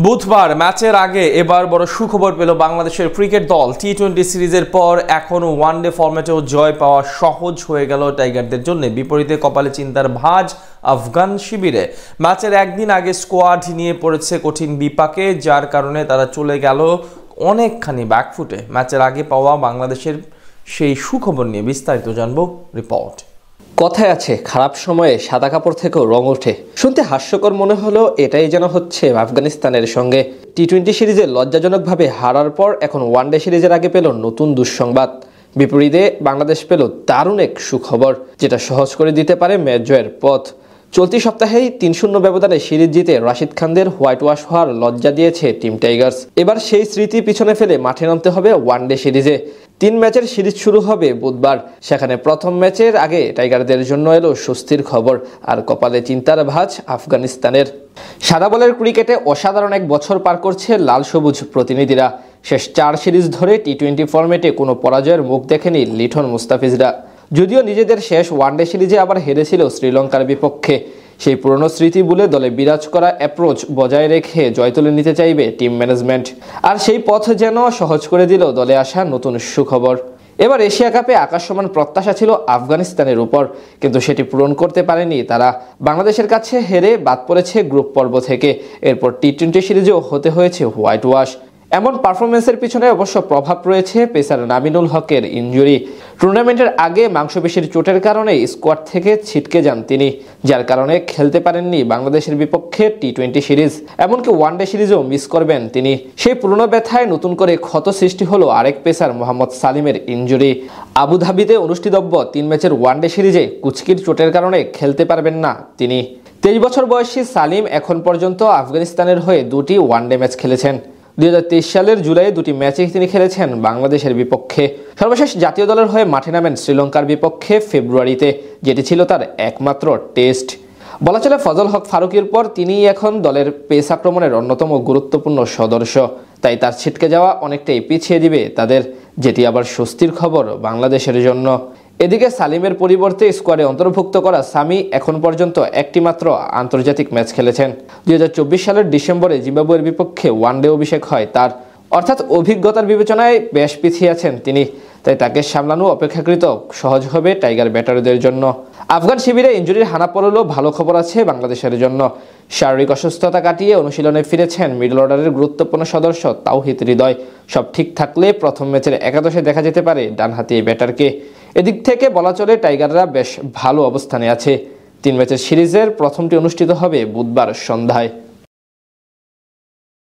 বুধবার ম্যাচের আগে এবার বড় সুখবর পেল বাংলাদেশের ক্রিকেট দল। টি-20 সিরিজের পর এখনও ওয়ানডে ফরম্যাটেও জয় পাওয়া সহজ হয়ে গেল টাইগারদের জন্য। বিপরীতে কপালে চিন্তার ভাঁজ আফগান শিবিরে। ম্যাচের একদিন আগে স্কোয়াড নিয়ে পড়েছে কঠিন বিপাকে, যার কারণে তারা চলে গেল অনেকখানি ব্যাকফুটে। ম্যাচের আগে পাওয়া বাংলাদেশের সেই সুখবর নিয়ে বিস্তারিত জানবো রিপোর্ট। কথায় আছে, খারাপ সময়ে সাদা কাপড় থেকেও রং ওঠে। শুনতে হাস্যকর মনে হলো এটাই যেন হচ্ছে আফগানিস্তানের সঙ্গে। টি-20 সিরিজে লজ্জাজনকভাবে হারার পর এখন ওয়ানডে সিরিজের আগে পেল নতুন দুঃসংবাদ। বিপরীতে বাংলাদেশ পেল দারুণ এক সুখবর, যেটা সহজ করে দিতে পারে ম্যাচ জয়ের পথ। চলতি সপ্তাহেই ৩-০ ব্যবধানে সিরিজ জিতে রাশিদ খানদের হোয়াইট ওয়াশ হওয়ার লজ্জা দিয়েছে টিম টাইগার্স। এবার সেই স্মৃতি পিছনে ফেলে মাঠে নামতে হবে ওয়ানডে সিরিজে। ৩ ম্যাচের সিরিজ শুরু হবে বুধবার। সেখানে প্রথম ম্যাচের আগে টাইগারদের জন্য এলো স্বস্তির খবর, আর কপালে চিন্তার ভাঁজ আফগানিস্তানের। সাদা বলের ক্রিকেটে অসাধারণ এক বছর পার করছে লাল সবুজ প্রতিনিধিরা। শেষ ৪ সিরিজ ধরে টি-20 ফরম্যাটে কোনো পরাজয়ের মুখ দেখেনি লিটন মুস্তাফিজরা। যদিও নিজেদের শেষ ওয়ানডে সিরিজে আবার হেরেছিল শ্রীলঙ্কার বিপক্ষে, সেই পুরনো স্মৃতি ভুলে দলে বিরাজ করা অ্যাপ্রোচ বজায় রেখে জয় তুলে নিতে চাইবে টিম ম্যানেজমেন্ট। আর সেই পথ যেন সহজ করে দিল দলে আসা নতুন সুখবর। এবার এশিয়া কাপে আকাশসমান প্রত্যাশা ছিল আফগানিস্তানের উপর, কিন্তু সেটি পূরণ করতে পারেনি তারা। বাংলাদেশের কাছে হেরে বাদ পড়েছে গ্রুপ পর্ব থেকে। এরপর টি-20 সিরিজেও হতে হয়েছে হোয়াইট ওয়াশ। এমন পারফরমেন্সের পিছনে অবশ্য প্রভাব রয়েছে পেসার নামিনুল হকের ইনজুরি। টুর্নামেন্টের আগে মাংসপেশির চোটের কারণে স্কোয়াড থেকে ছিটকে যান তিনি, যার কারণে খেলতে পারেননি বাংলাদেশের বিপক্ষে টি-20 সিরিজ। এমনকি ওয়ানডে সিরিজও মিস করবেন তিনি। সেই পুরনো ব্যথায় নতুন করে ক্ষত সৃষ্টি হলো আরেক পেসার মোহাম্মদ সালিমের ইনজুরি। আবুধাবিতে অনুষ্ঠিতব্য ৩ ম্যাচের ওয়ানডে সিরিজে কুচকির চোটের কারণে খেলতে পারবেন না তিনি। ২৩ বছর বয়সী সালিম এখন পর্যন্ত আফগানিস্তানের হয়ে 2টি ওয়ানডে ম্যাচ খেলেছেন। ২০২৩ সালের জুলাইয়ে 2টি ম্যাচে তিনি খেলেছেন বাংলাদেশের বিপক্ষে। সর্বশেষ জাতীয় দলের হয়ে মাঠে নামেন শ্রীলঙ্কার বিপক্ষে ফেব্রুয়ারিতে, যেটি ছিল তার একমাত্র টেস্ট। বলা চলে ফজল হক ফারুকীর পর তিনিই এখন দলের পেস আক্রমণের অন্যতম গুরুত্বপূর্ণ সদস্য। তাই তার ছিটকে যাওয়া অনেকটাই পিছিয়ে দিবে তাদের, যেটি আবার স্বস্তির খবর বাংলাদেশের জন্য। এদিকে সালিমের পরিবর্তে স্কোয়াডে অন্তর্ভুক্ত করা সামি এখন পর্যন্ত একটি মাত্র আন্তর্জাতিক ম্যাচ খেলেছেন। ২০২৪ সালের ডিসেম্বরে জিম্বাবুয়ের বিপক্ষে ওয়ানডে অভিষেক হয় তার, অর্থাৎ অভিজ্ঞতার বিবেচনায় বেশ পিছিয়ে আছেন তিনি। তাই তাকে সামলানো অপেক্ষাকৃত সহজ হবে টাইগার ব্যাটারদের জন্য। আফগান শিবিরে ইনজুরির হানা পড়লেও ভালো খবর আছে বাংলাদেশের জন্য। শারীরিক অসুস্থতা কাটিয়ে অনুশীলনে ফিরেছেন মিডল অর্ডারের গুরুত্বপূর্ণ সদস্য তাওহিদ হৃদয়। সব ঠিক থাকলে প্রথম ম্যাচের একাদশে দেখা যেতে পারে ডানহাতি ব্যাটারকে। এদিক থেকে বলা চলে টাইগাররা বেশ ভালো অবস্থানে আছে। 3 ম্যাচের সিরিজের প্রথমটি অনুষ্ঠিত হবে বুধবার সন্ধ্যায়।